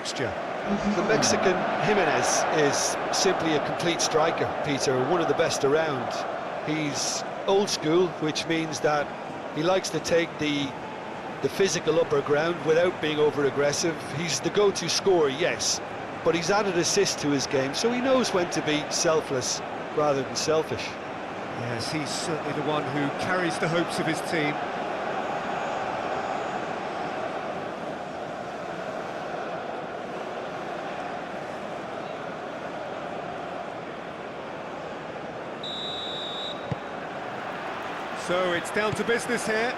fixture. The Mexican Jimenez is simply a complete striker, Peter, one of the best around. He's old school, which means that he likes to take the physical upper ground without being over-aggressive. He's the go-to scorer, yes, but he's added assist to his game, so he knows when to be selfless rather than selfish. Yes, he's certainly the one who carries the hopes of his team. So it's down to business here.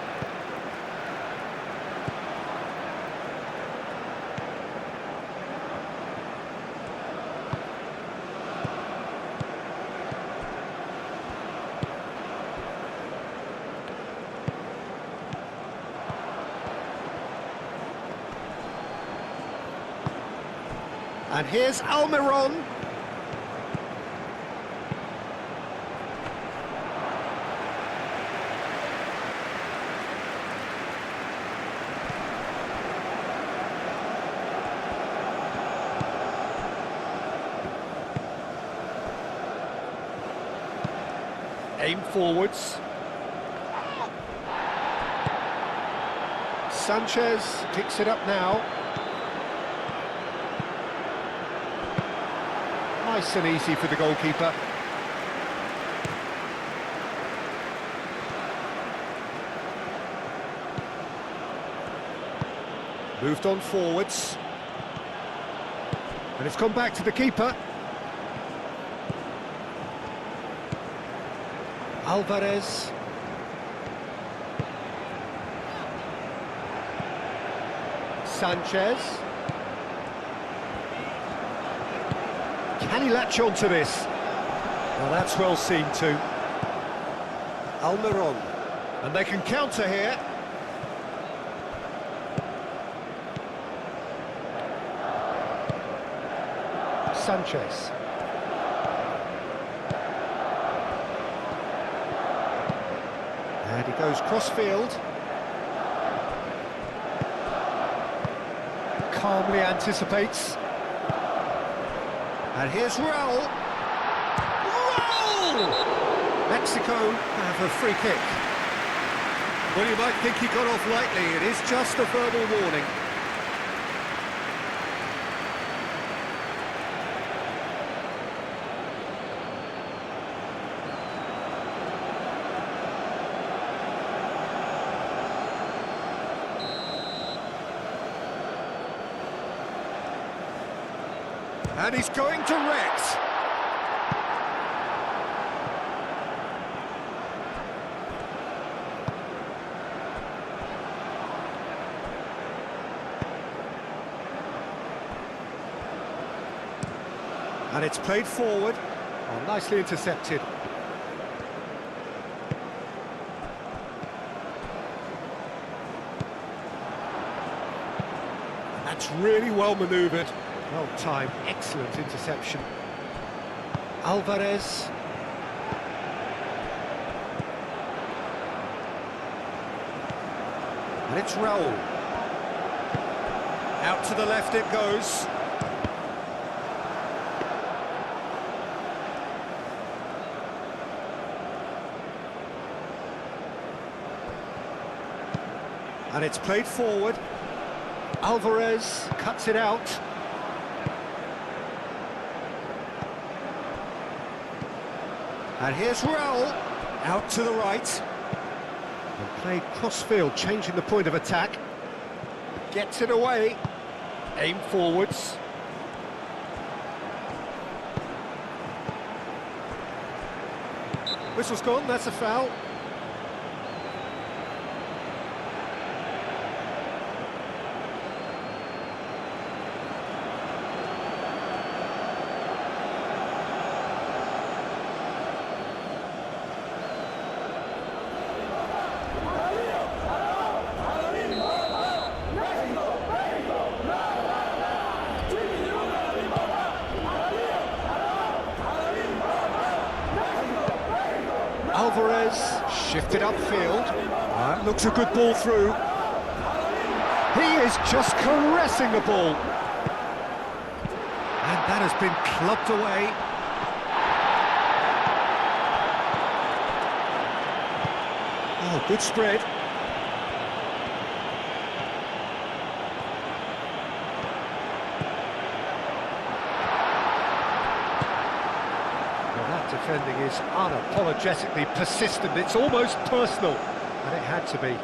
And here's Almiron. Aim forwards. Sanchez picks it up now. Nice and easy for the goalkeeper. Moved on forwards. And it's gone back to the keeper. Alvarez. Sanchez. Can he latch on to this? Well, that's well seen too. Almiron. And they can counter here. Sanchez. And he goes cross-field. Calmly anticipates. And here's Raul. Raul! Mexico have a free kick. Well, you might think he got off lightly. It is just a verbal warning. And he's going direct. And it's played forward. Oh, nicely intercepted. And that's really well manoeuvred. Well timed, excellent interception. Alvarez. And it's Raul. Out to the left it goes. And it's played forward. Alvarez cuts it out. And here's Raul, out to the right. And played cross-field, changing the point of attack. Gets it away. Aim forwards. Whistle's gone, that's a foul. Alvarez shifted upfield. That looks a good ball through. He is just caressing the ball. has been clubbed away. Oh, good spread. Well, that defending is unapologetically persistent. It's almost personal, and it had to be.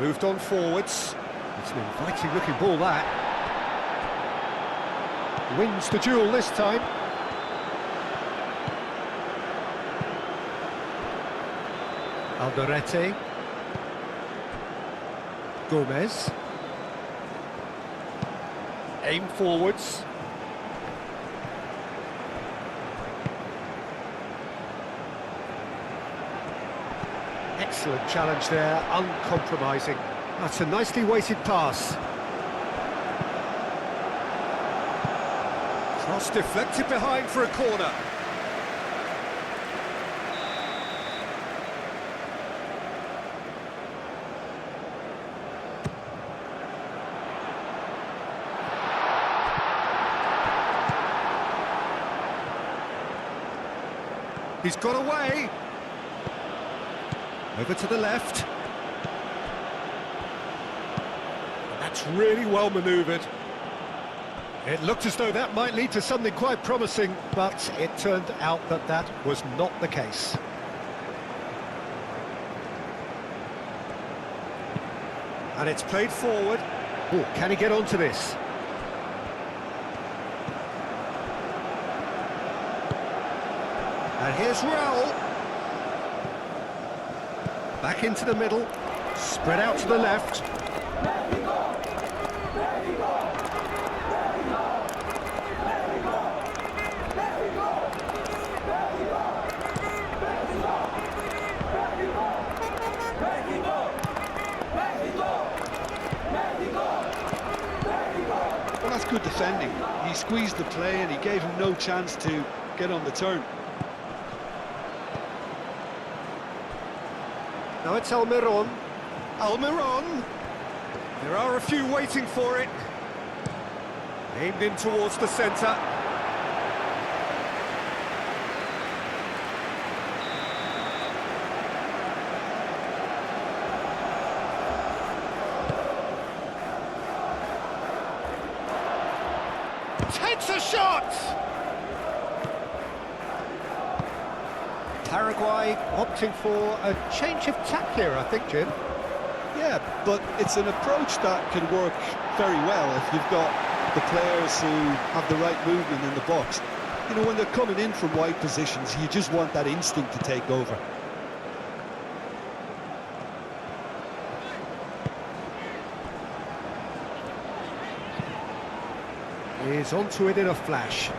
Moved on forwards. It's an inviting looking ball, that. Wins the duel this time. Alderete. Gomez. Aim forwards. Excellent challenge there, uncompromising. That's a nicely weighted pass. Cross deflected behind for a corner. He's got away. Over to the left. That's really well manoeuvred. It looked as though that might lead to something quite promising, but it turned out that that was not the case. And it's played forward. Oh, can he get onto this? And here's Raul. Back into the middle, spread out to the left. Well, that's good defending. He squeezed the play and he gave him no chance to get on the turn. Now it's Almiron. Almiron! There are a few waiting for it. Aimed in towards the centre. Takes a shot! Paraguay opting for a change of tack here, I think, Jim. Yeah, but it's an approach that can work very well if you've got the players who have the right movement in the box. You know, when they're coming in from wide positions, you just want that instinct to take over. He's onto it in a flash.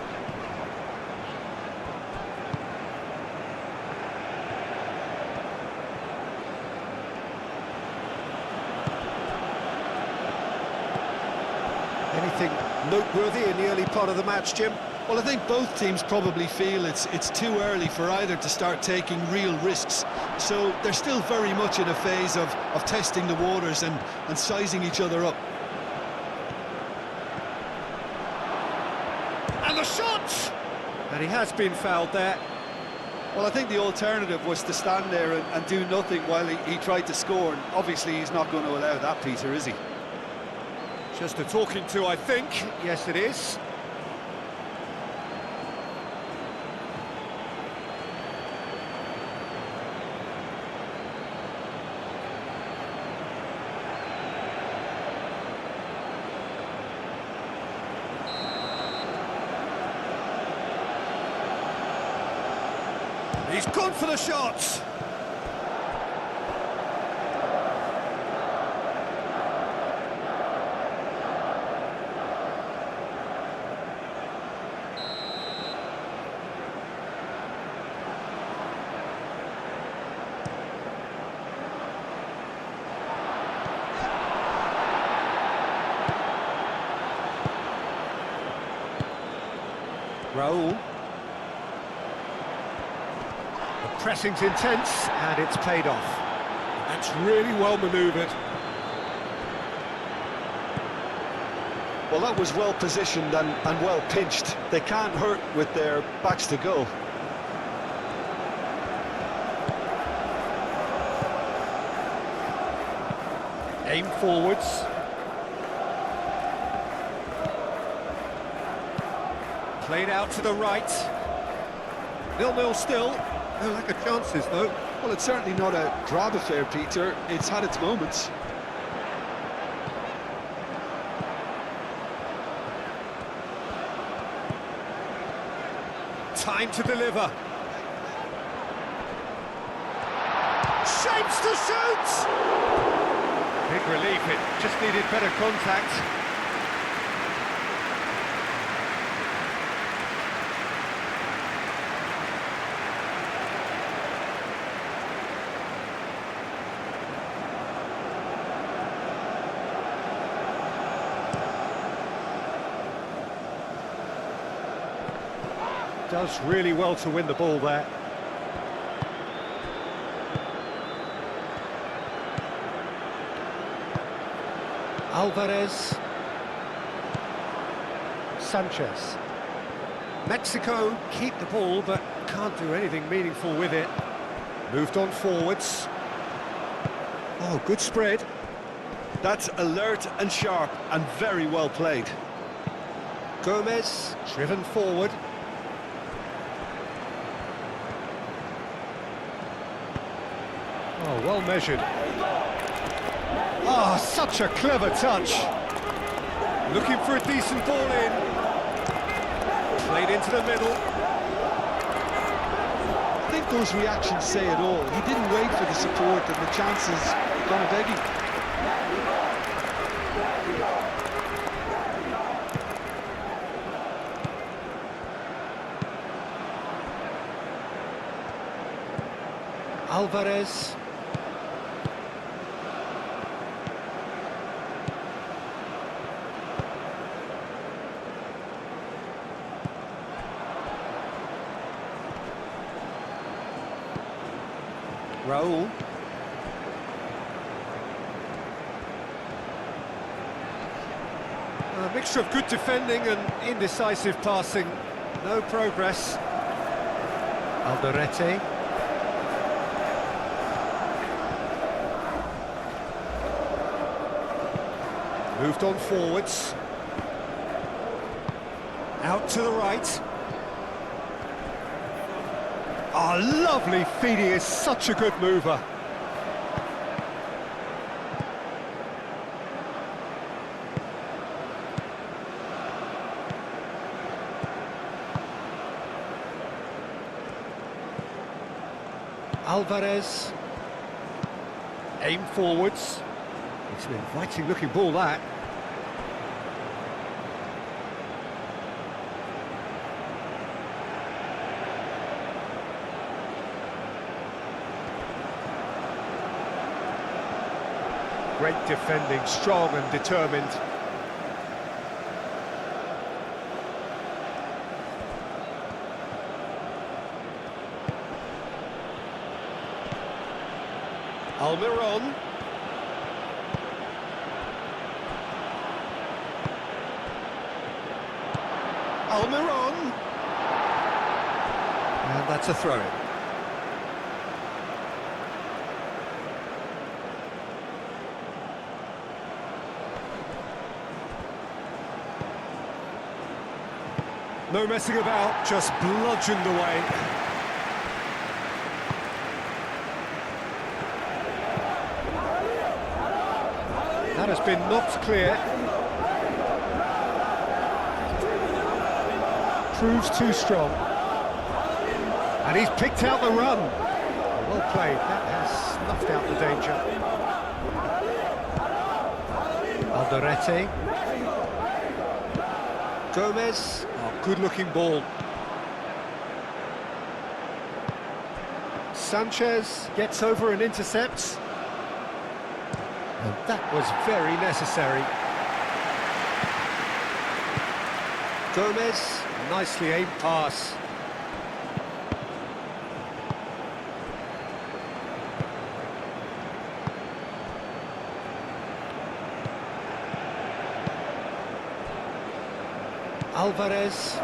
Anything noteworthy in the early part of the match, Jim? Well, I think both teams probably feel it's too early for either to start taking real risks. So they're still very much in a phase of testing the waters and sizing each other up. And the shot! And he has been fouled there. Well, I think the alternative was to stand there and do nothing while he tried to score. And obviously, he's not going to allow that, Peter, is he? Just a talking to, I think. Yes, it is. He's gone for the shot. Raul. Pressing's intense, and it's paid off. That's really well manoeuvred. Well, that was well positioned and well pinched. They can't hurt with their backs to goal. Aim forwards. Played out to the right. 0-0 still. No lack of chances, though. Well, it's certainly not a drab affair, Peter. It's had its moments. Time to deliver. Shapes to shoot! Big relief, it just needed better contact. Does really well to win the ball there. Alvarez. Sanchez. Mexico keep the ball but can't do anything meaningful with it. Moved on forwards. Oh, good spread. That's alert and sharp and very well played. Gomez driven forward. Oh, well measured. Ah, such a clever touch. Looking for a decent ball in. Played into the middle. I think those reactions say it all. He didn't wait for the support and the chances gone begging. Alvarez. Raul. A mixture of good defending and indecisive passing. No progress. Alderete. Moved on forwards. Out to the right. Oh, lovely feed. He is such a good mover. Alvarez. Aim forwards. It's an inviting looking ball, that. Great defending, strong and determined. Almiron. Almiron. And that's a throw-in. No messing about, just bludgeoned away. That has been knocked clear. Proves too strong. And he's picked out the run. Well played, that has snuffed out the danger. Alderete. Gomez. Good looking ball. Sanchez gets over and intercepts. And that was very necessary. Gomez, nicely aimed pass. Alvarez.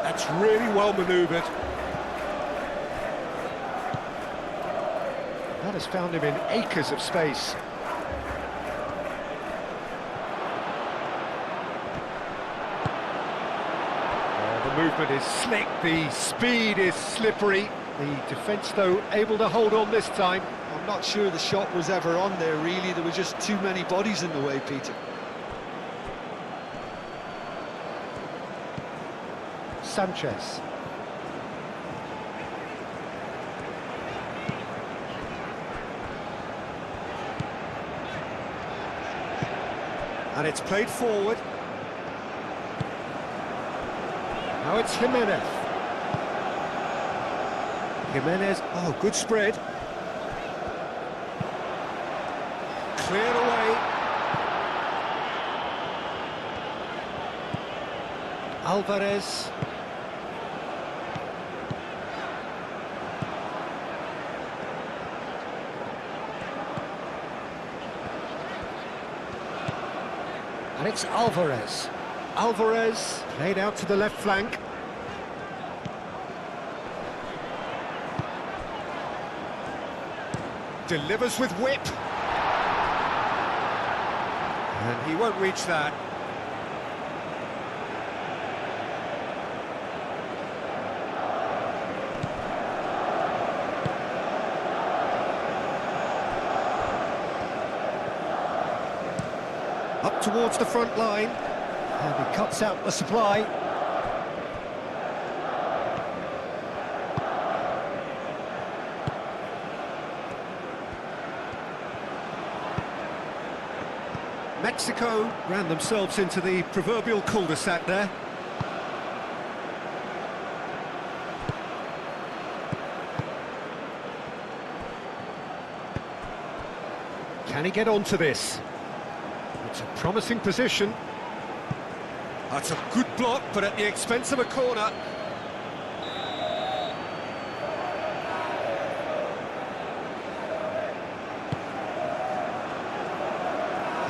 That's really well manoeuvred. That has found him in acres of space. The movement is slick, the speed is slippery. The defence, though, able to hold on this time. I'm not sure the shot was ever on there, really. There were just too many bodies in the way, Peter. Sanchez. And it's played forward. Now it's Jimenez. Jimenez, oh, good spread. Cleared away. Alvarez. And it's Alvarez. Alvarez played out to the left flank. Delivers with whip. And he won't reach that. Up towards the front line. And he cuts out the supply. Mexico ran themselves into the proverbial cul-de-sac there. Can he get onto this? It's a promising position. That's a good block, but at the expense of a corner.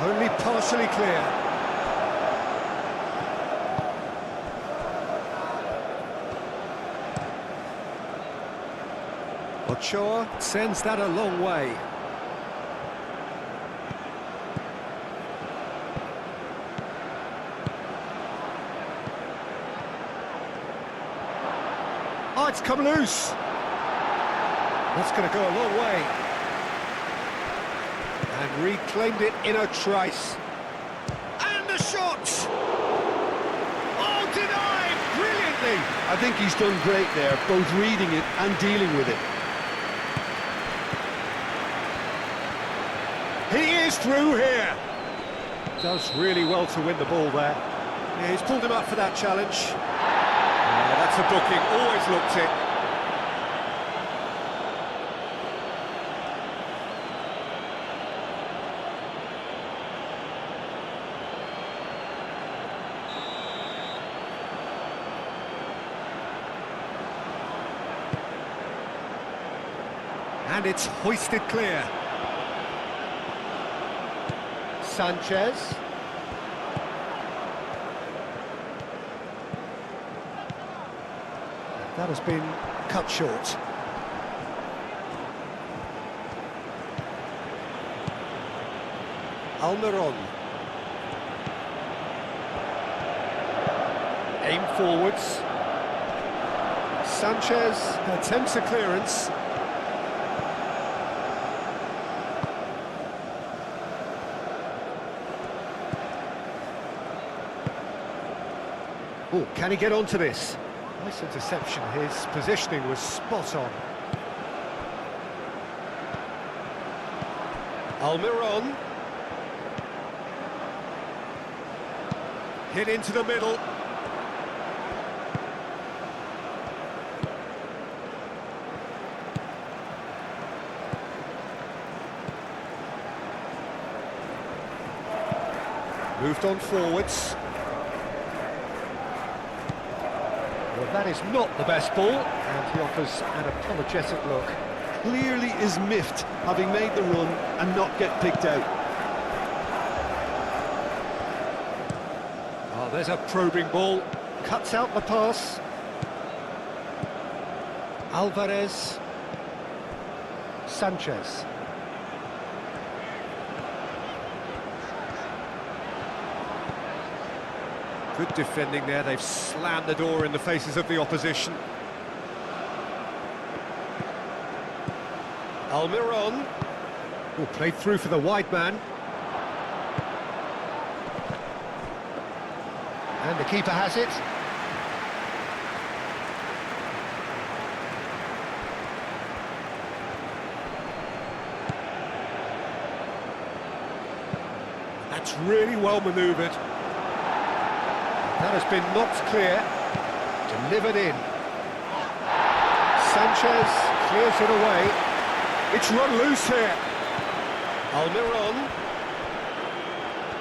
Only partially clear. Ochoa sends that a long way. Oh, it's come loose. That's going to go a long way. And reclaimed it in a trice. And the shot! Oh, denied! Brilliantly! I think he's done great there, both reading it and dealing with it. He is through here. Does really well to win the ball there. Yeah, he's pulled him up for that challenge. That's a booking, always looked it. And it's hoisted clear. Sanchez. That has been cut short. Almiron. Aim forwards. Sanchez attempts a clearance. Oh, can he get onto this? Nice interception. His positioning was spot on. Almiron. Hit into the middle. Moved on forwards. Well, that is not the best ball, and he offers an apologetic look. clearly is miffed having made the run and not get picked out. Oh, there's a probing ball. Cuts out the pass. Alvarez. Sanchez. Good defending there. They've slammed the door in the faces of the opposition. Almiron. Oh, played through for the wide man. And the keeper has it. That's really well manoeuvred. That has been knocked clear. Delivered in. Sanchez clears it away. It's run loose here. Almiron.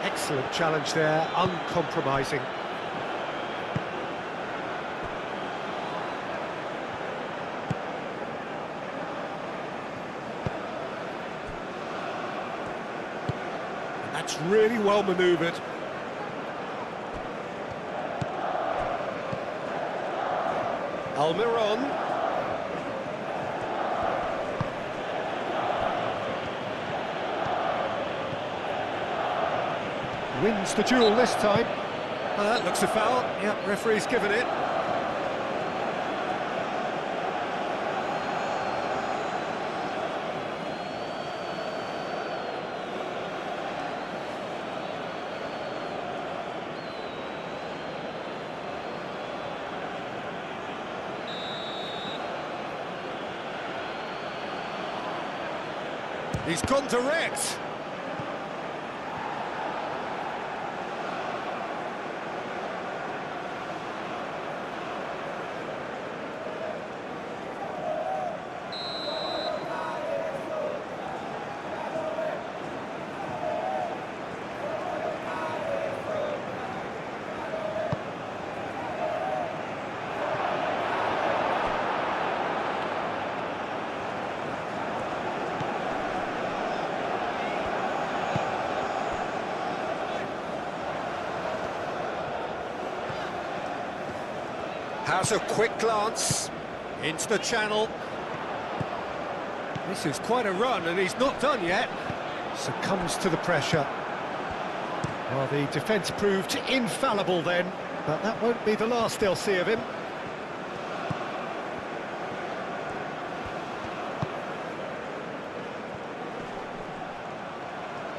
Excellent challenge there, uncompromising. That's really well manoeuvred. Almiron. Wins the duel this time. That looks a foul. Yep, referee's given it. He's gone direct. Has a quick glance into the channel. This is quite a run, and he's not done yet. Succumbs to the pressure. Well, the defence proved infallible then, but that won't be the last they'll see of him.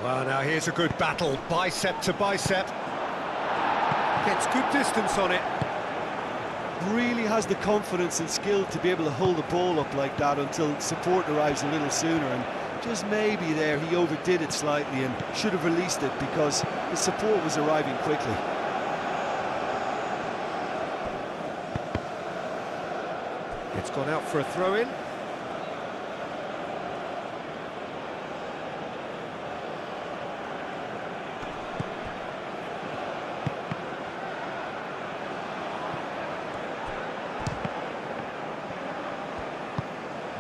Well, now here's a good battle, bicep to bicep. Gets good distance on it. Really has the confidence and skill to be able to hold the ball up like that until support arrives a little sooner, and just maybe there he overdid it slightly and should have released it because the support was arriving quickly. It's gone out for a throw-in.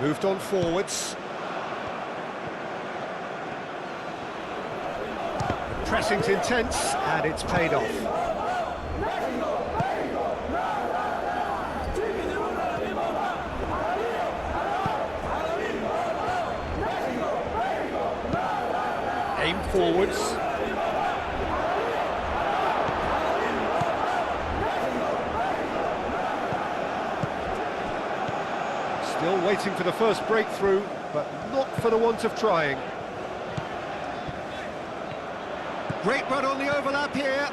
Moved on forwards. The pressing's intense, and it's paid off. Aim forwards. Still waiting for the first breakthrough, but not for the want of trying. Great run on the overlap here.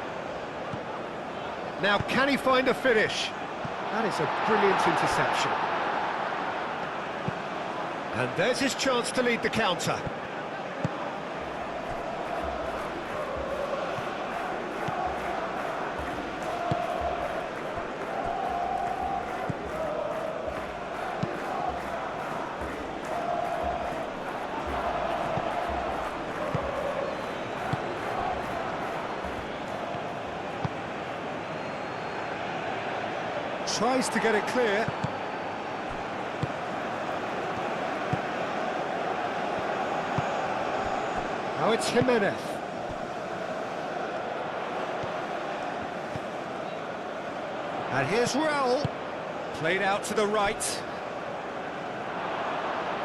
Now, can he find a finish? That is a brilliant interception. And there's his chance to lead the counter. Tries to get it clear. Now it's Jimenez. And here's Raul. Played out to the right.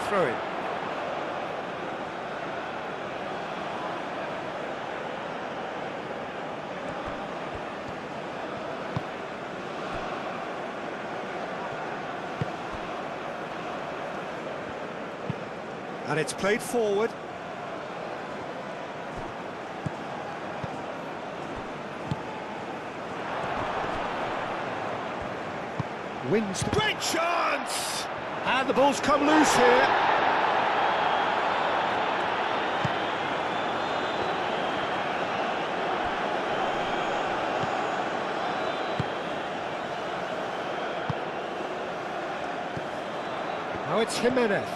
Throw it. And it's played forward. Wins the... Great chance! And the ball's come loose here. Now it's Jimenez.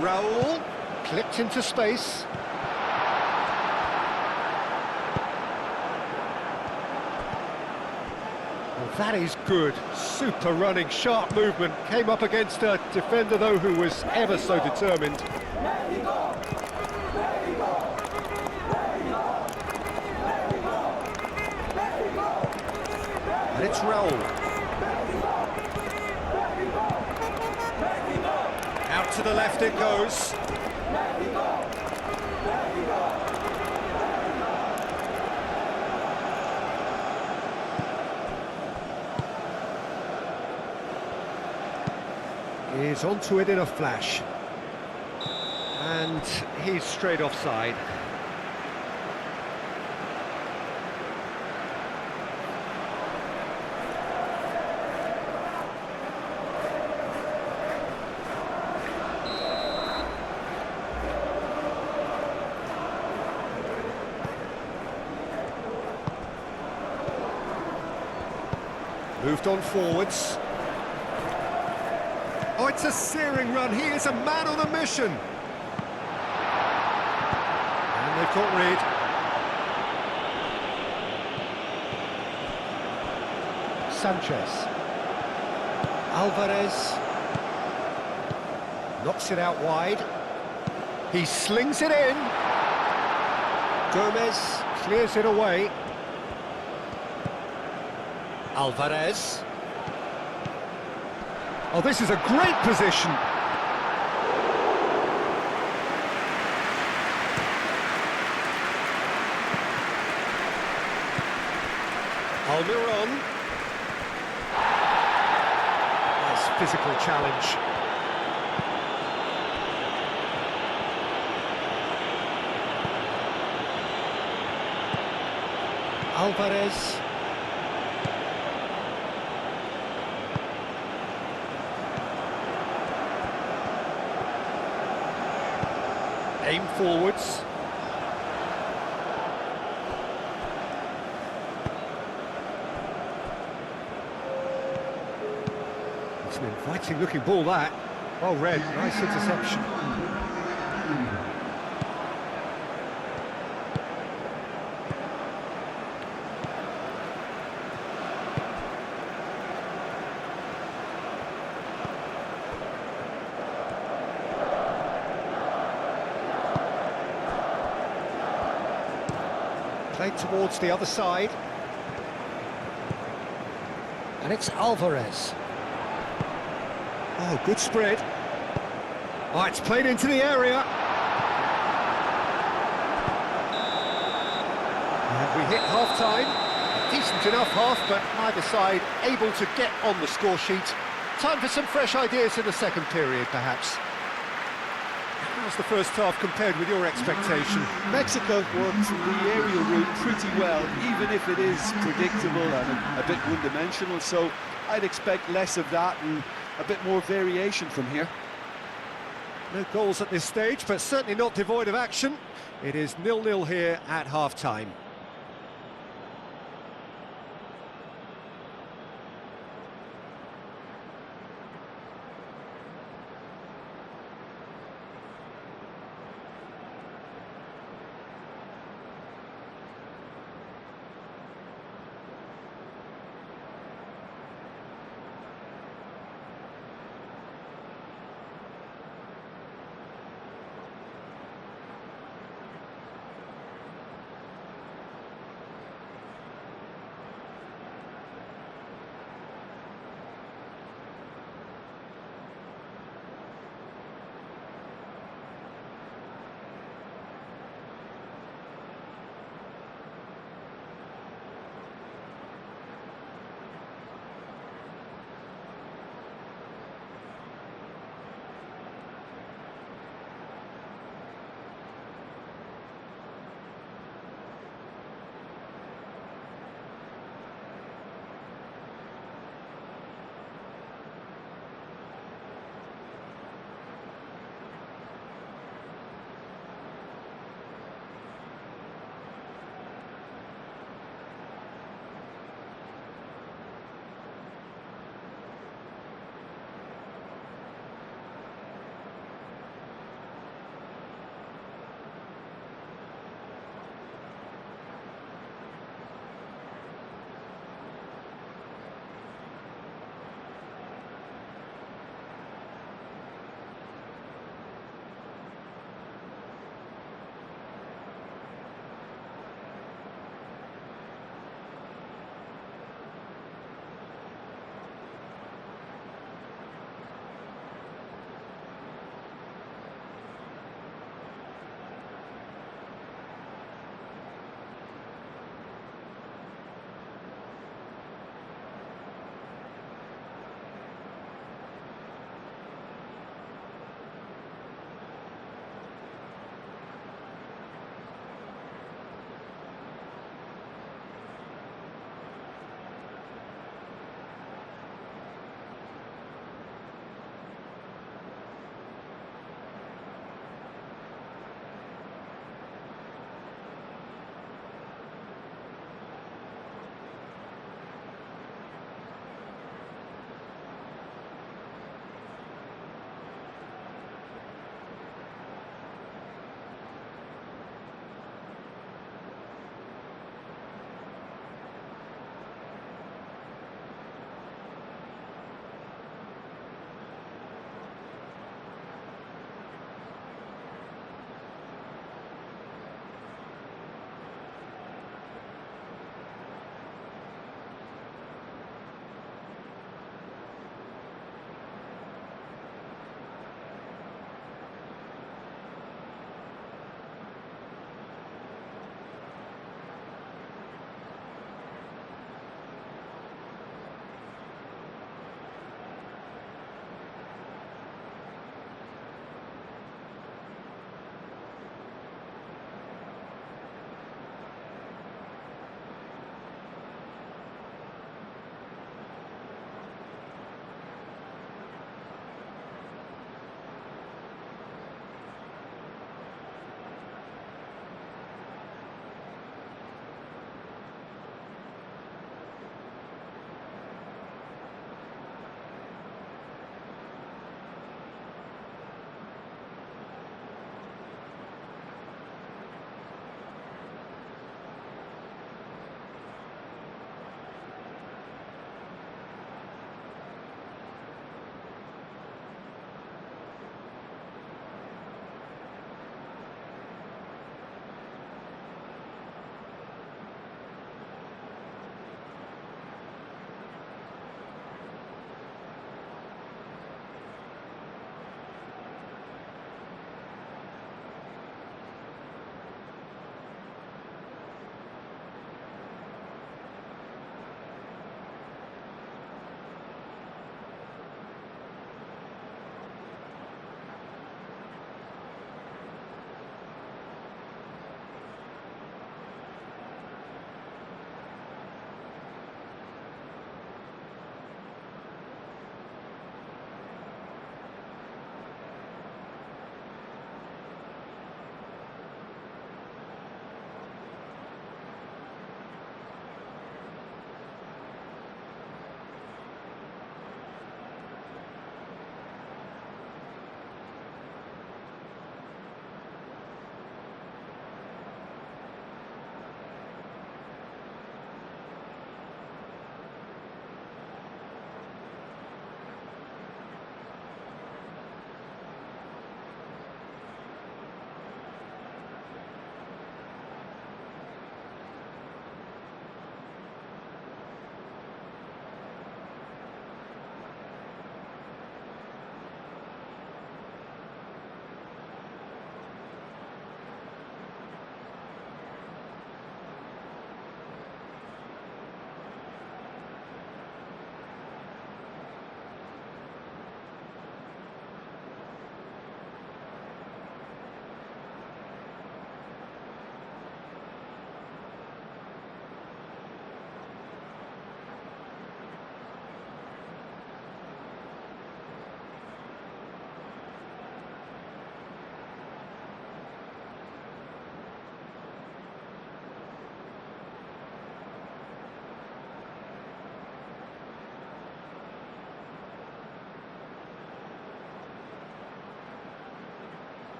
Raul, clipped into space. Well, that is good. Super running, sharp movement. Came up against a defender, though, who was ever so determined. And it's Raul. Out to the left it goes. He's onto it in a flash. And he's straight offside. Moved on forwards. Oh, it's a searing run. He is a man on a mission. And they've got Reed. Sanchez. Alvarez. Knocks it out wide. He slings it in. Gomez clears it away. Alvarez. Oh, this is a great position. Almiron. Nice physical challenge. Alvarez. Aim forwards. It's an inviting looking ball, that. Well read, nice interception. Played towards the other side. And it's Alvarez. Oh, good spread. Oh, it's played into the area. And we hit half-time. A decent enough half, but neither side able to get on the score sheet. Time for some fresh ideas in the second period, perhaps. How's the first half compared with your expectation? Mexico worked the aerial route pretty well, even if it is predictable and a bit one-dimensional, so I'd expect less of that and a bit more variation from here. No goals at this stage, but certainly not devoid of action. It is 0-0 here at half-time.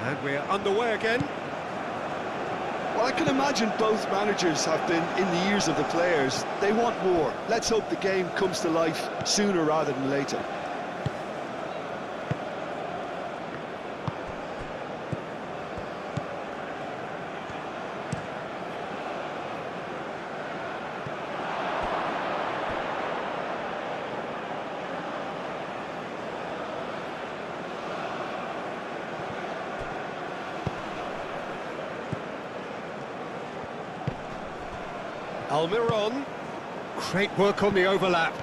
And we're underway again. Well, I can imagine both managers have been in the ears of the players. They want more. Let's hope the game comes to life sooner rather than later. Almiron. Great work on the overlap.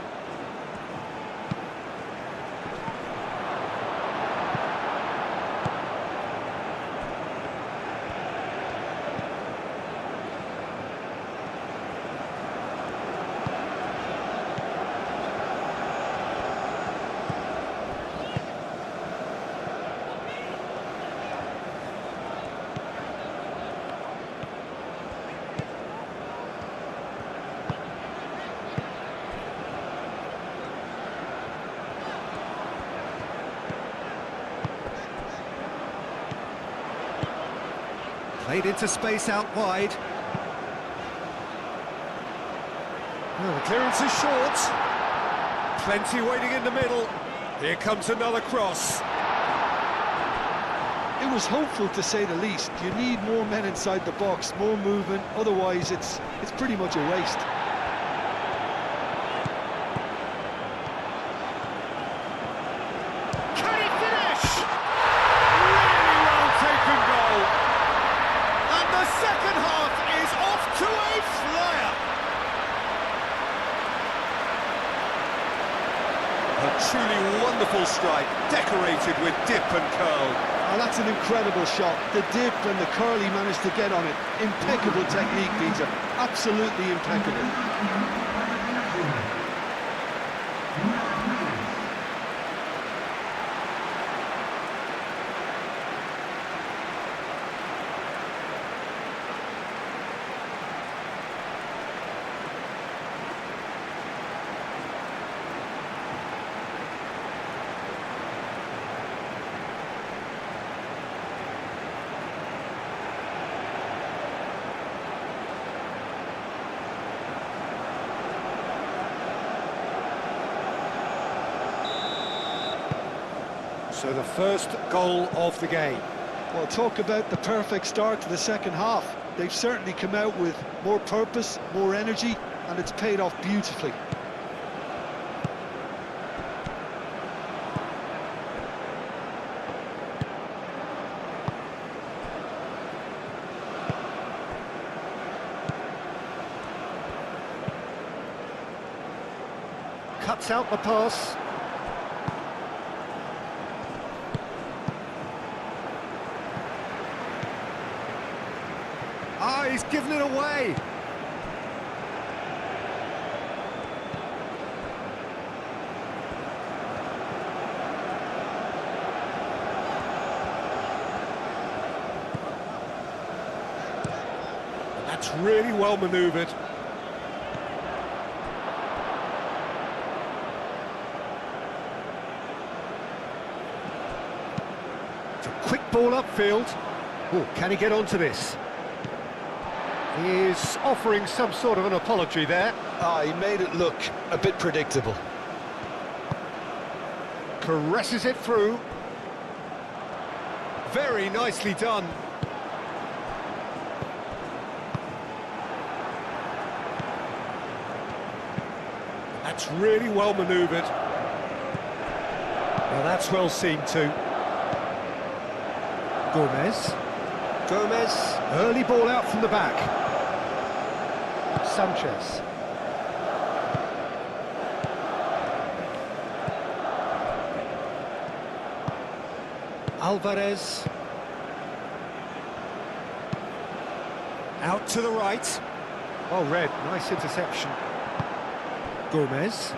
Played into space out wide. Oh, the clearance is short. Plenty waiting in the middle. Here comes another cross. It was hopeful, to say the least. You need more men inside the box, more movement, otherwise it's pretty much a waste. Can he finish? Really well taken goal. And the second half is off to a flyer. A truly wonderful strike, decorated with dip and curl. Oh, that's an incredible shot. The dip and the curl he managed to get on it. Impeccable technique, Peter. Absolutely impeccable. So the first goal of the game. Well, talk about the perfect start to the second half. They've certainly come out with more purpose, more energy, and it's paid off beautifully. Cuts out the pass. Ah, he's given it away. And that's really well manoeuvred. It's a quick ball upfield. Oh, can he get onto this? He is offering some sort of an apology there. Ah, he made it look a bit predictable. Caresses it through. Very nicely done. That's really well manoeuvred. Now that's well seen too. Gomez. Gomez, early ball out from the back. Sanchez. Alvarez. Out to the right. Oh, Red, nice interception. Gomez.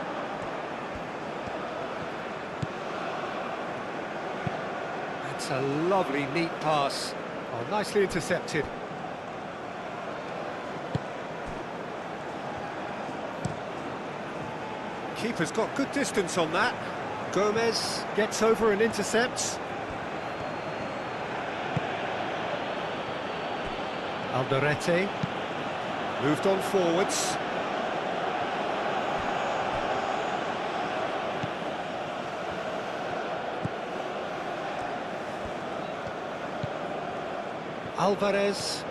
That's a lovely, neat pass. Oh, nicely intercepted. Keeper's got good distance on that. Gomez gets over and intercepts. Alderete. Moved on forwards. Alvarez.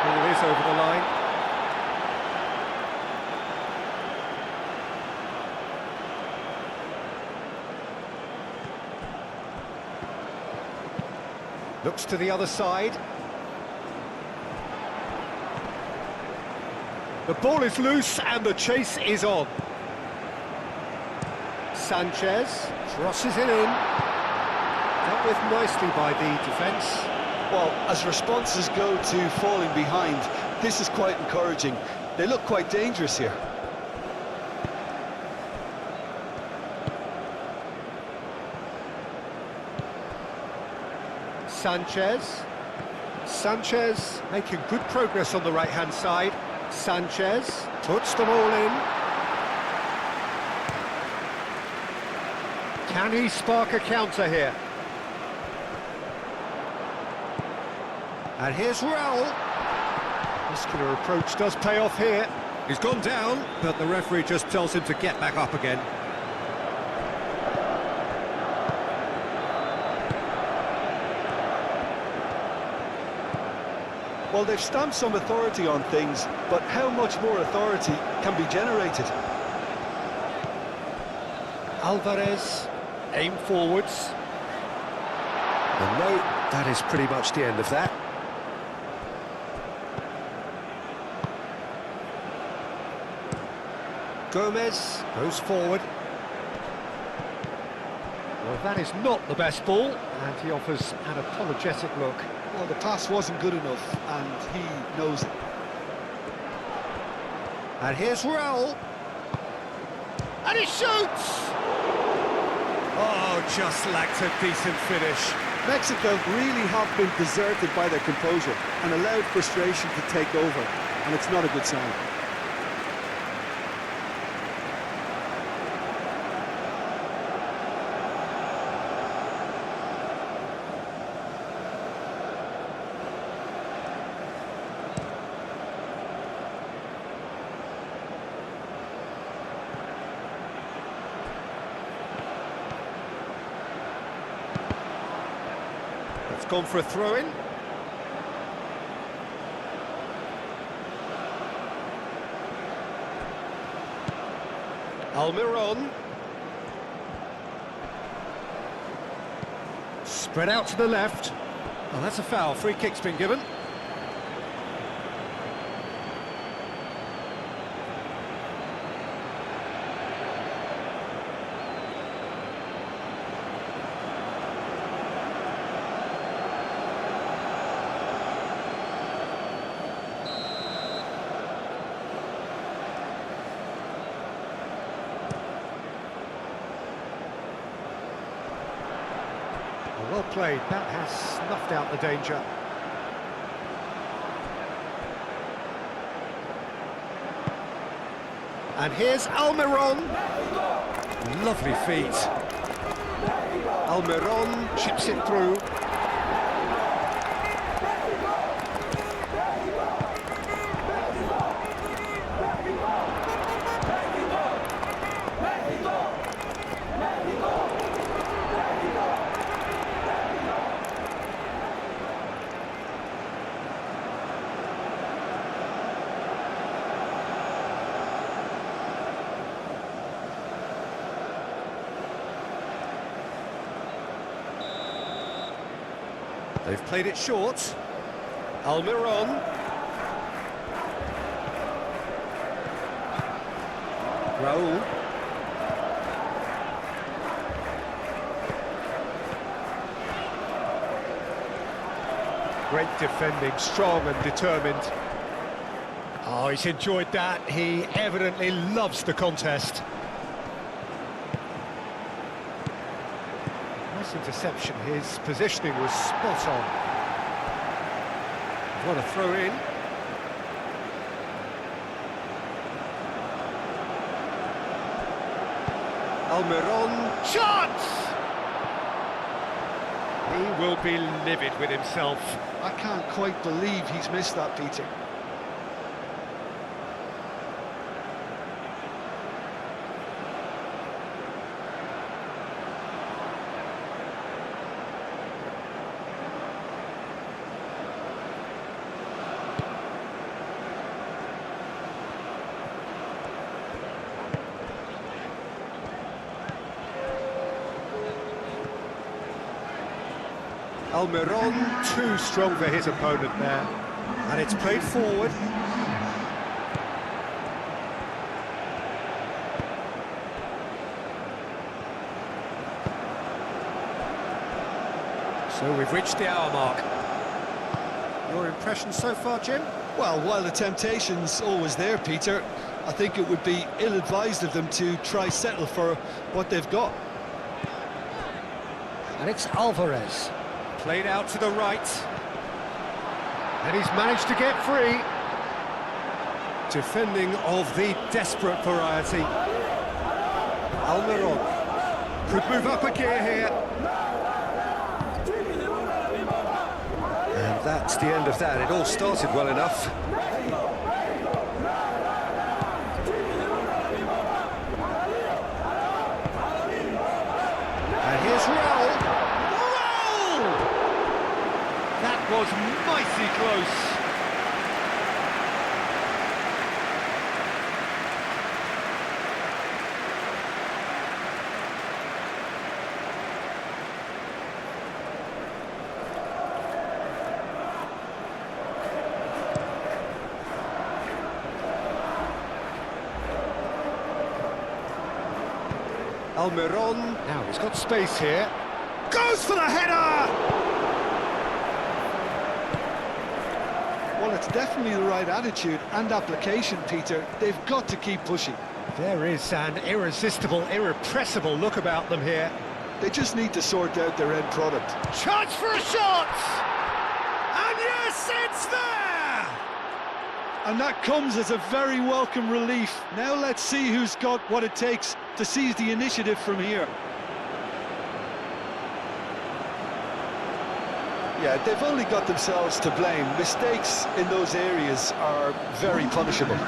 Ball is over the line. Looks to the other side. The ball is loose and the chase is on. Sanchez crosses it in. Dealt with nicely by the defence. Well, as responses go to falling behind, this is quite encouraging. They look quite dangerous here. Sanchez making good progress on the right-hand side. Sanchez puts them all in. Can he spark a counter here? And here's Raul. Muscular approach does pay off here. He's gone down, but the referee just tells him to get back up again. Well, they've stamped some authority on things, but how much more authority can be generated? Alvarez, aim forwards. And no, that is pretty much the end of that. Gomez goes forward. Well, that is not the best ball, and he offers an apologetic look. Well, the pass wasn't good enough, and he knows it. And here's Raul. And he shoots! Oh, just lacked a decent finish. Mexico really have been deserted by their composure and allowed frustration to take over, and it's not a good sign. It's gone for a throw-in. Almiron. Spread out to the left. Oh, that's a foul. Free kick's been given. Well played, that has snuffed out the danger. And here's Almiron. Lovely feet. Almiron chips it through. They've played it short. Almiron. Raul. Great defending, strong and determined. Oh, he's enjoyed that. He evidently loves the contest. Nice interception. His positioning was spot on. What a throw in. Almiron, shot! He will be livid with himself. I can't quite believe he's missed that, Peter. Almiron, too strong for his opponent there. And it's played forward. So we've reached the hour mark. Your impression so far, Jim? Well, while the temptation's always there, Peter, I think it would be ill-advised of them to try settle for what they've got. And it's Alvarez. Played out to the right. And he's managed to get free. Defending of the desperate variety. Almiron could move up a gear here. And that's the end of that. It all started well enough. And here's Raul. That was mighty close. Almiron, now he's got space here. Goes for the header! Well, it's definitely the right attitude and application, Peter. They've got to keep pushing. There is an irresistible, irrepressible look about them here. They just need to sort out their end product. Chance for a shot! And yes, it's there! And that comes as a very welcome relief. Now let's see who's got what it takes to seize the initiative from here. Yeah, they've only got themselves to blame. Mistakes in those areas are very punishable.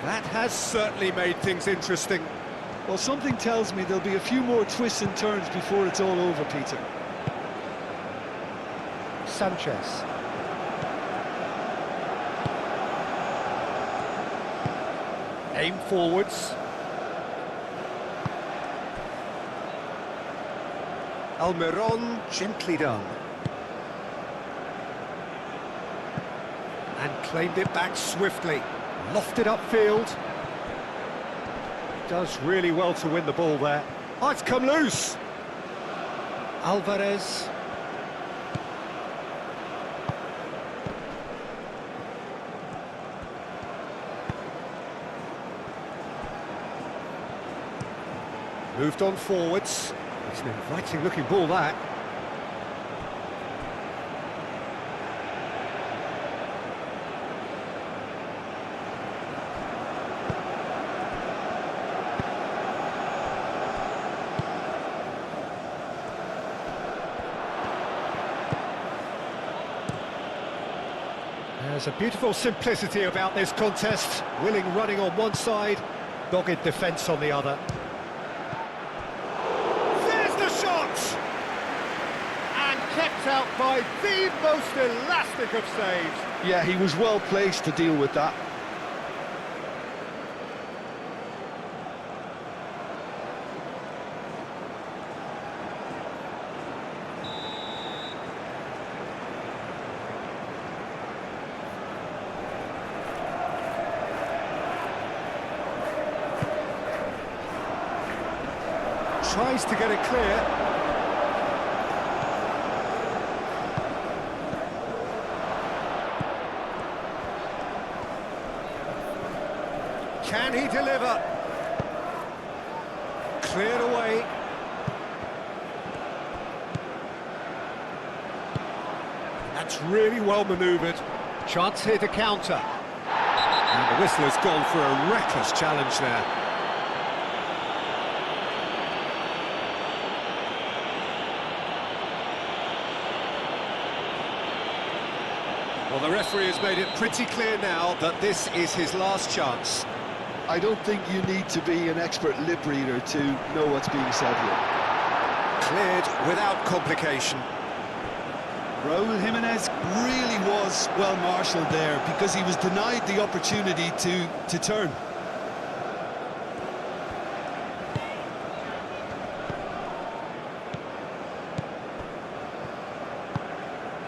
That has certainly made things interesting. Well, something tells me there'll be a few more twists and turns before it's all over, Peter. Sanchez. Aim forwards. Almiron, gently done. And claimed it back swiftly. Lofted upfield. Does really well to win the ball there. Oh, it's come loose. Alvarez. Moved on forwards. It's an inviting looking ball, that. There's a beautiful simplicity about this contest. Willing running on one side, dogged defence on the other. There's the shot! And kept out by the most elastic of saves. Yeah, he was well placed to deal with that. Tries to get it clear. Can he deliver? Cleared away. That's really well manoeuvred. Chance here to counter. And the whistle has gone for a reckless challenge there. Well, the referee has made it pretty clear now that this is his last chance. I don't think you need to be an expert lip reader to know what's being said here. Cleared without complication. Raúl Jiménez really was well marshalled there because he was denied the opportunity to turn.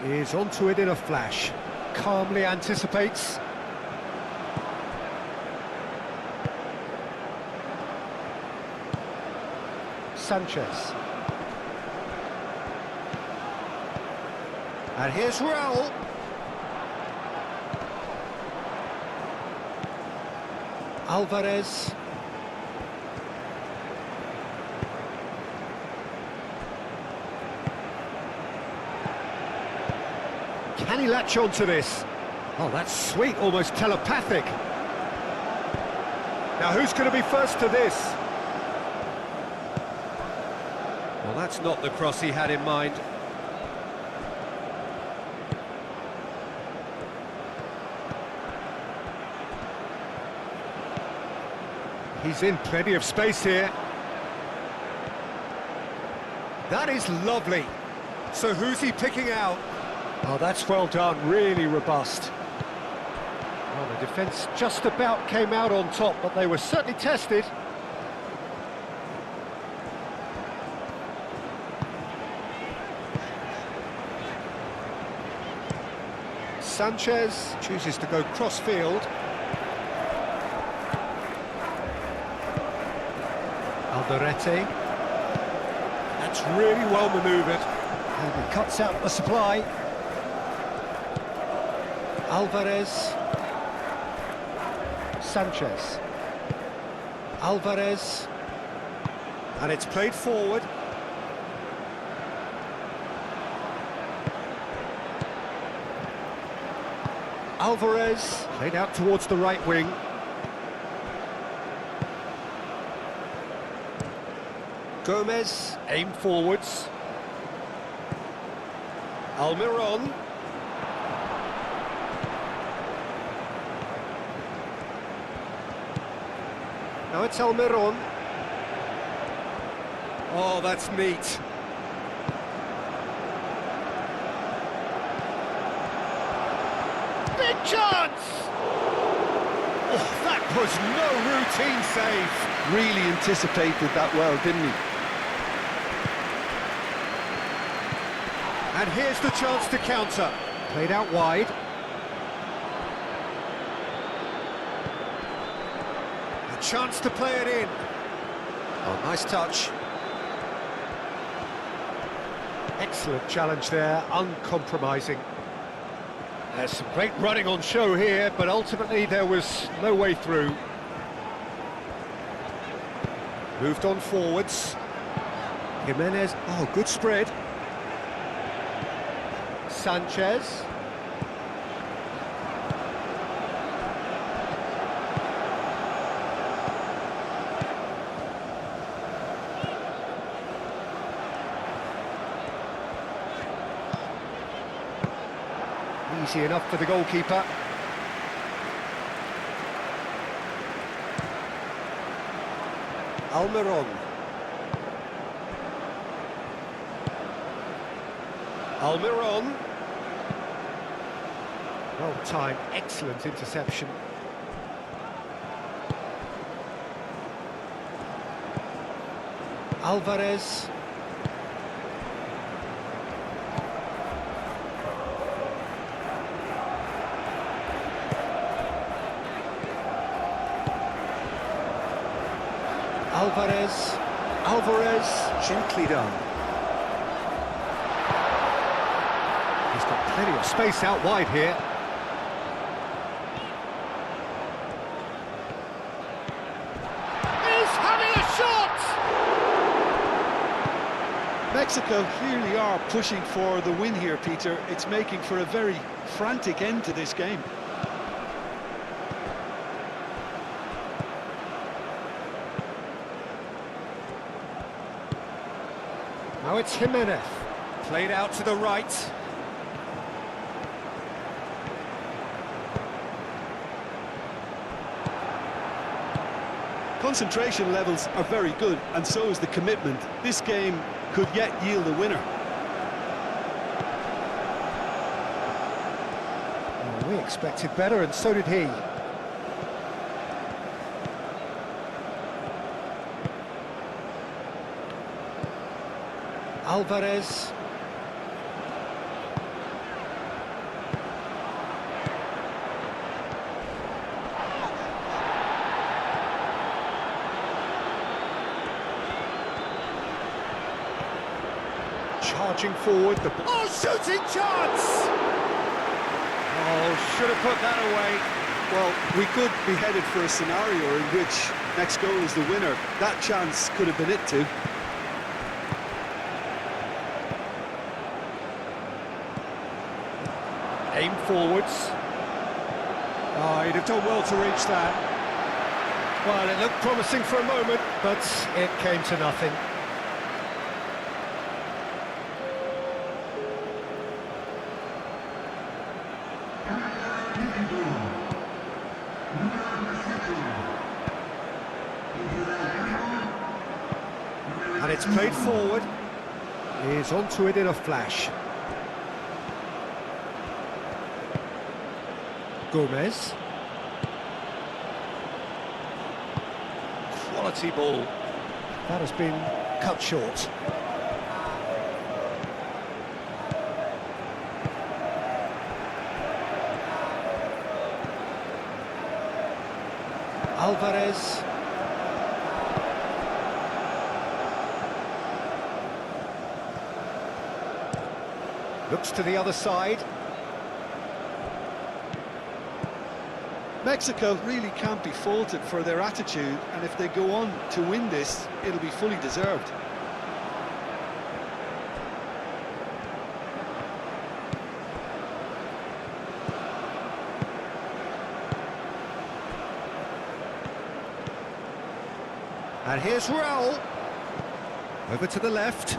Is onto it in a flash. Calmly anticipates. Sanchez. And here's Raúl. Alvarez. Can he latch on to this? Oh, that's sweet, almost telepathic. Now, who's going to be first to this? Well, that's not the cross he had in mind. He's in plenty of space here. That is lovely. So who's he picking out? Oh, that's well done, really robust. Well, the defence just about came out on top, but they were certainly tested. Sanchez chooses to go cross-field. Alderete. That's really well manoeuvred. And he cuts out the supply. Alvarez. Sanchez. Alvarez. And it's played forward. Alvarez. Played out towards the right wing. Gomez, aim forwards. Almiron. Now it's Almiron. Oh, that's neat. Big chance! Oh, that was no routine save. Really anticipated that well, didn't he? And here's the chance to counter. Played out wide. A chance to play it in. Oh, nice touch. Excellent challenge there, uncompromising. There's some great running on show here, but ultimately there was no way through. Moved on forwards. Jimenez, oh, good spread. Sanchez. Easy enough for the goalkeeper. Almiron. Almiron. Well timed, excellent interception. Alvarez. Alvarez. Alvarez, gently done. He's got plenty of space out wide here. He's having a shot! Mexico clearly are pushing for the win here, Peter. It's making for a very frantic end to this game. Now it's Jimenez, played out to the right. Concentration levels are very good, and so is the commitment. This game could yet yield a winner. Well, we expected better, and so did he. Alvarez. Charging forward, the... Oh, shooting chance! Oh, should have put that away. Well, we could be headed for a scenario in which next goal is the winner. That chance could have been it too. Aim forwards. Oh, he'd have done well to reach that. Well, it looked promising for a moment, but it came to nothing. And it's played forward. He's onto it in a flash. Gomez. Quality ball. That has been cut short. Alvarez. Looks to the other side. Mexico really can't be faulted for their attitude, and if they go on to win this, it'll be fully deserved. And here's Raul. Over to the left.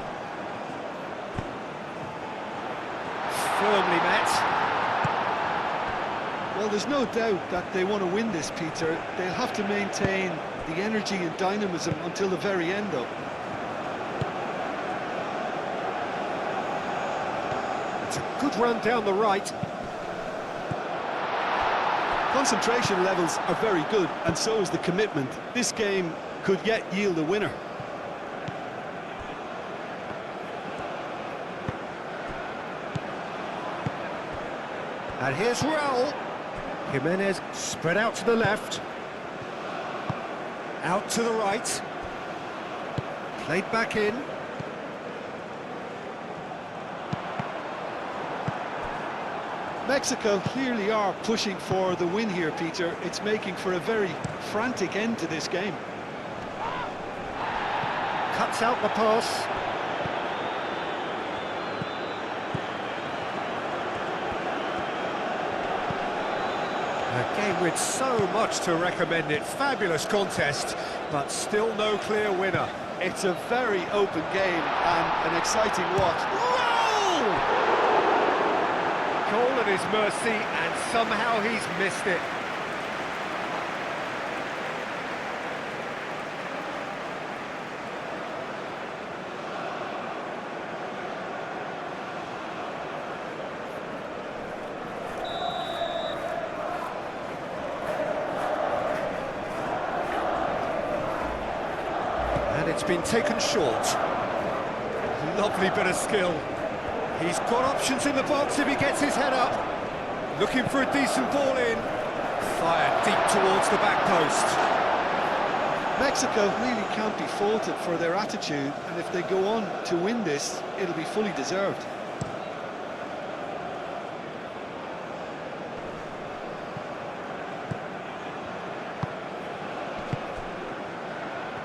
Firmly met. Well, there's no doubt that they want to win this, Peter. They'll have to maintain the energy and dynamism until the very end, though. It's a good run down the right. Concentration levels are very good, and so is the commitment. This game could yet yield a winner. And here's Raul. Jimenez spread out to the left. Out to the right. Played back in. Mexico clearly are pushing for the win here, Peter. It's making for a very frantic end to this game. Cuts out the pass. A game with so much to recommend it. Fabulous contest, but still no clear winner. It's a very open game and an exciting watch. Goal! Goal at his mercy, and somehow he's missed it. And it's been taken short. Lovely bit of skill. He's got options in the box if he gets his head up. Looking for a decent ball in. Fired deep towards the back post. Mexico really can't be faulted for their attitude, and if they go on to win this, it'll be fully deserved.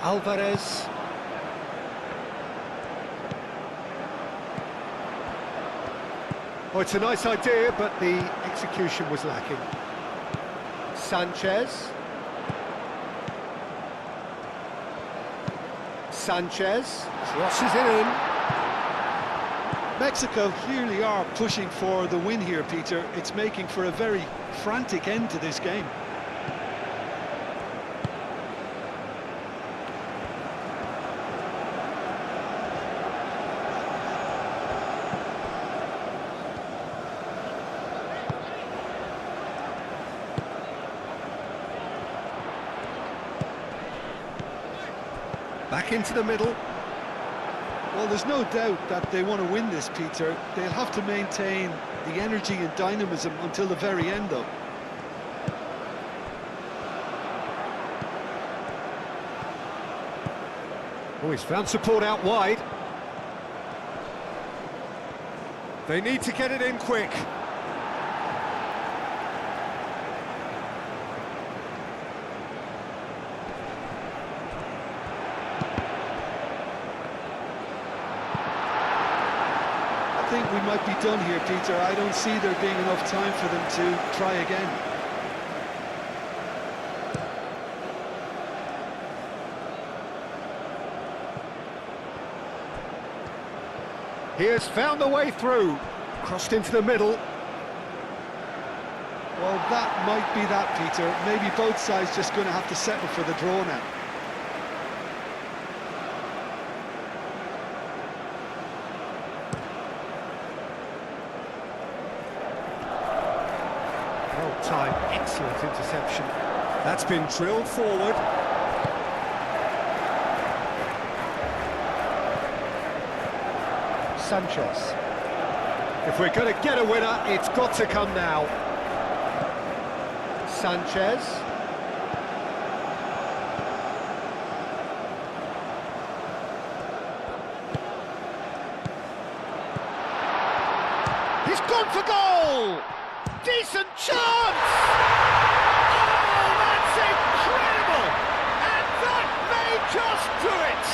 Alvarez. Oh, it's a nice idea, but the execution was lacking. Sanchez. Sanchez crosses it in. Mexico clearly are pushing for the win here, Peter. It's making for a very frantic end to this game. Back into the middle. Well, there's no doubt that they want to win this, Peter. They'll have to maintain the energy and dynamism until the very end, though. Oh, he's found support out wide. They need to get it in quick. I think we might be done here, Peter. I don't see there being enough time for them to try again. He has found the way through. Crossed into the middle. Well, that might be that, Peter. Maybe both sides just going to have to settle for the draw now. Well-timed, excellent interception. That's been drilled forward. Sanchez. If we're going to get a winner, it's got to come now. Sanchez. He's gone for goal! Decent chance! Oh, that's incredible! And that may just do it!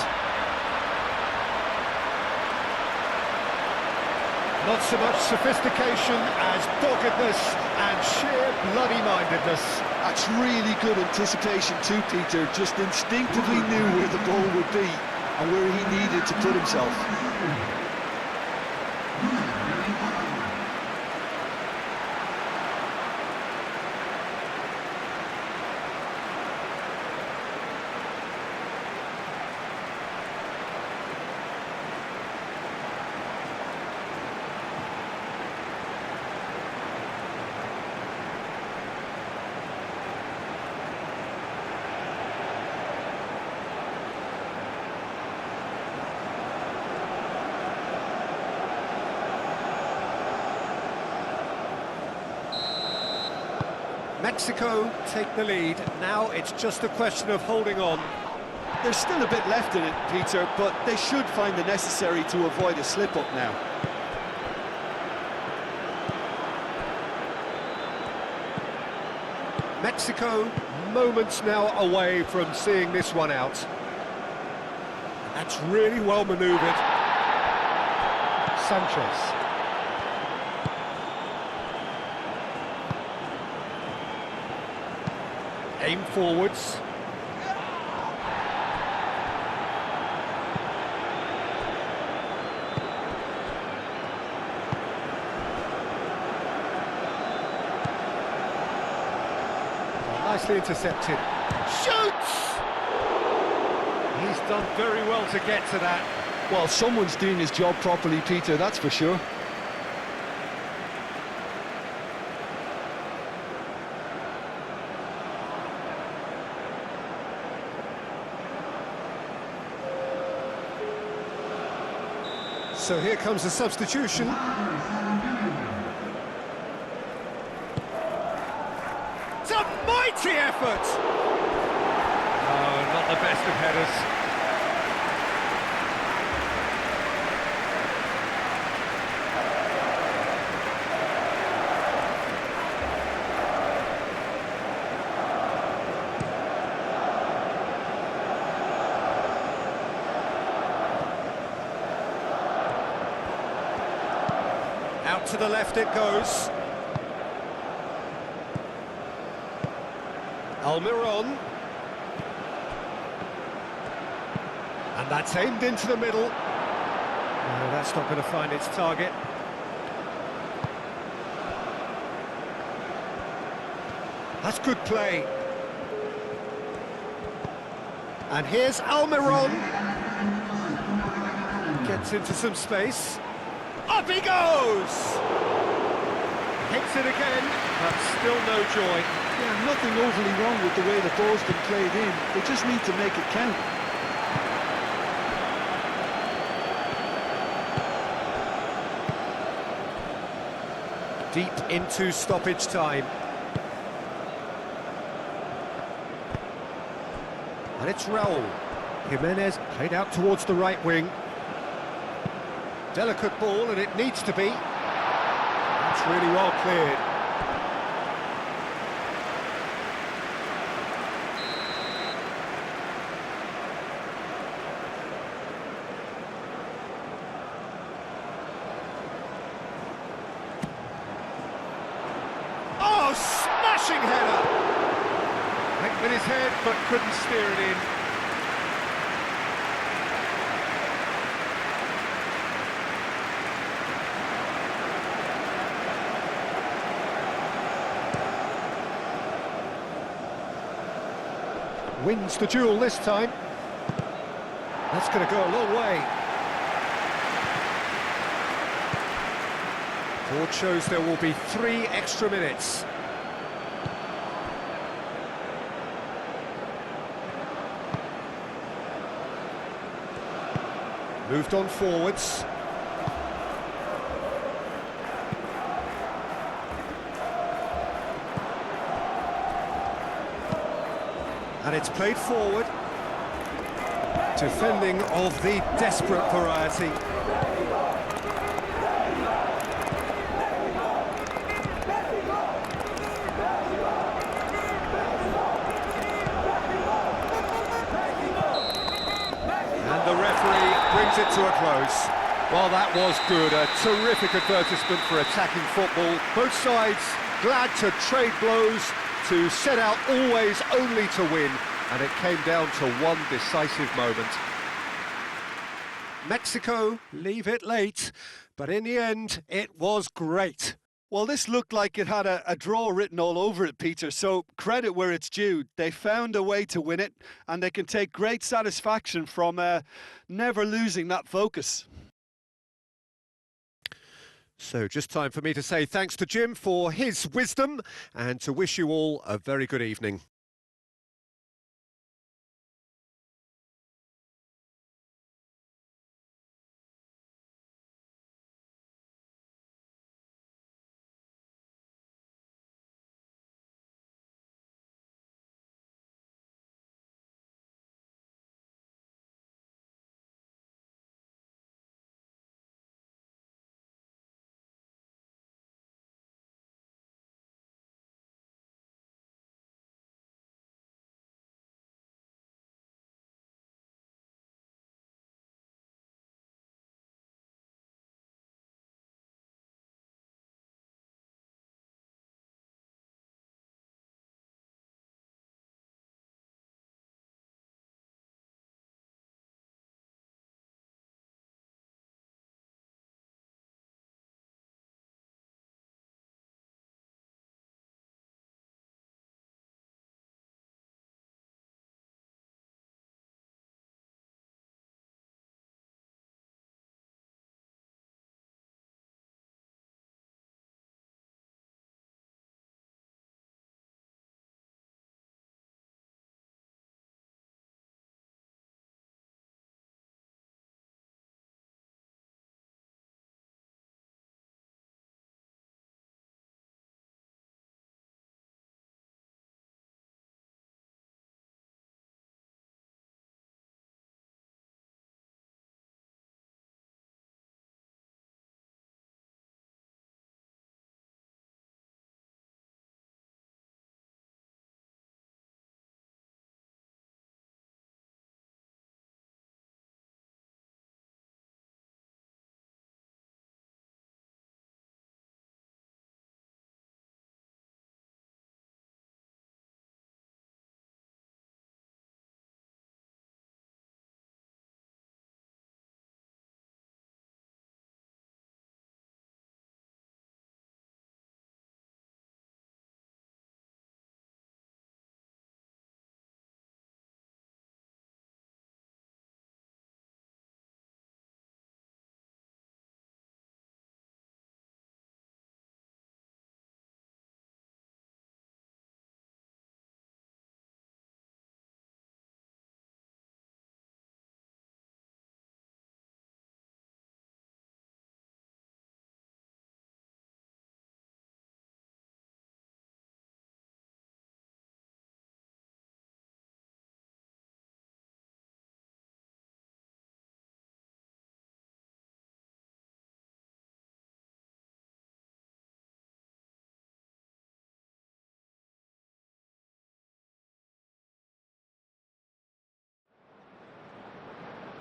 Not so much sophistication as doggedness and sheer bloody-mindedness. That's really good anticipation too, Peter. Just instinctively knew where the ball would be and where he needed to put himself. Mexico take the lead. Now it's just a question of holding on. There's still a bit left in it, Peter, but they should find the necessary to avoid a slip-up now. Mexico moments now away from seeing this one out. That's really well manoeuvred. Sanchez. Aim forwards. Nicely intercepted. Shoots! He's done very well to get to that. Well, someone's doing his job properly, Peter, that's for sure. So here comes the substitution. It's a mighty effort! Oh, not not the best of headers. Out to the left it goes. Almiron. And that's aimed into the middle. No, that's not going to find its target. That's good play. And here's Almiron. Gets into some space. Up he goes! Hits it again, but still no joy. Yeah, nothing overly wrong with the way the ball's been played in. They just need to make it count. Deep into stoppage time. And it's Raul. Jimenez played out towards the right wing. Delicate ball, and it needs to be. That's really well cleared. Oh, smashing header! Went with his head, but couldn't steer it in. Wins the duel this time. That's going to go a long way. Board shows there will be 3 extra minutes. Moved on forwards. And it's played forward. Defending of the desperate variety. And the referee brings it to a close. Well, that was good. A terrific advertisement for attacking football. Both sides glad to trade blows, to set out always only to win, and it came down to one decisive moment. Mexico leave it late, but in the end, it was great. Well, this looked like it had a draw written all over it, Peter, so credit where it's due. They found a way to win it, and they can take great satisfaction from never losing that focus. So just time for me to say thanks to Jim for his wisdom and to wish you all a very good evening.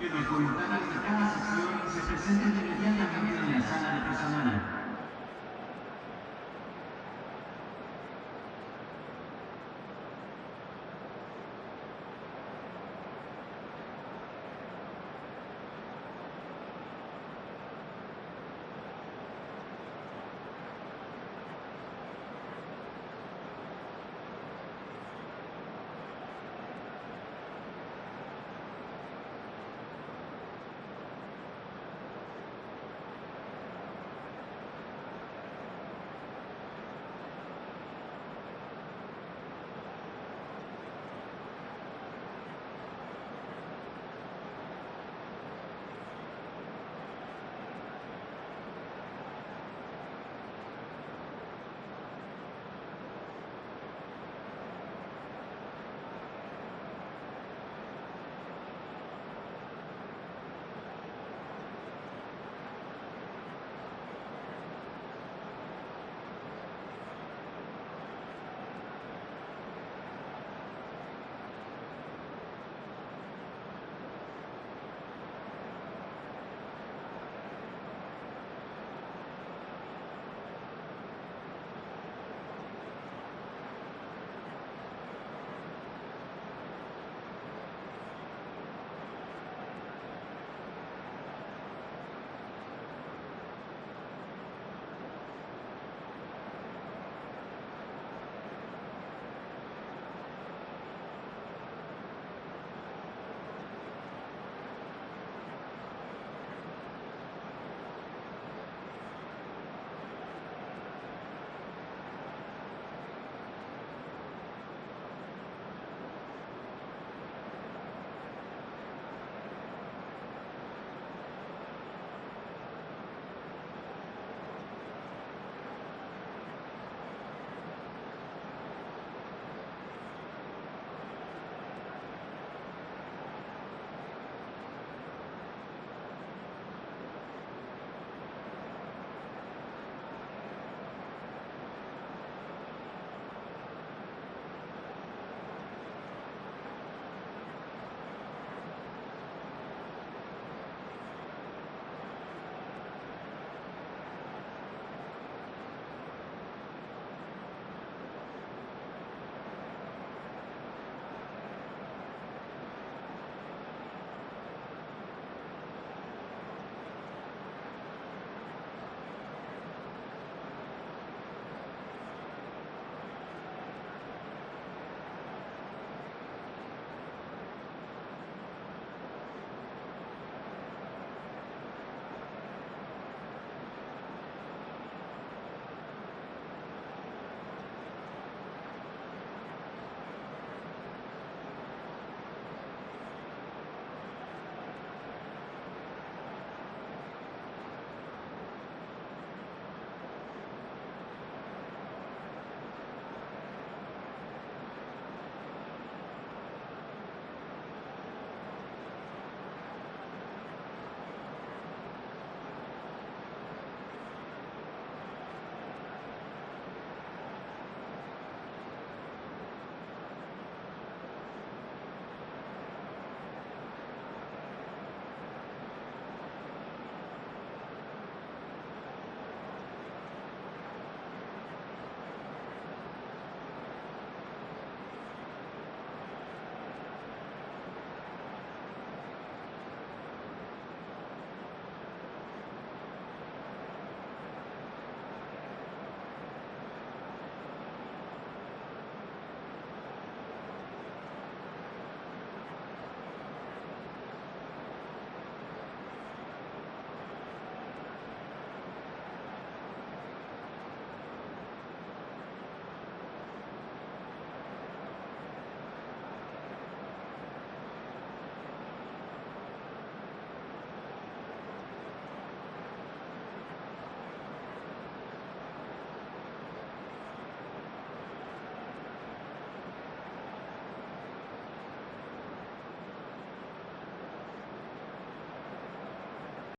que nos solicita que cada sesión se presente de inmediato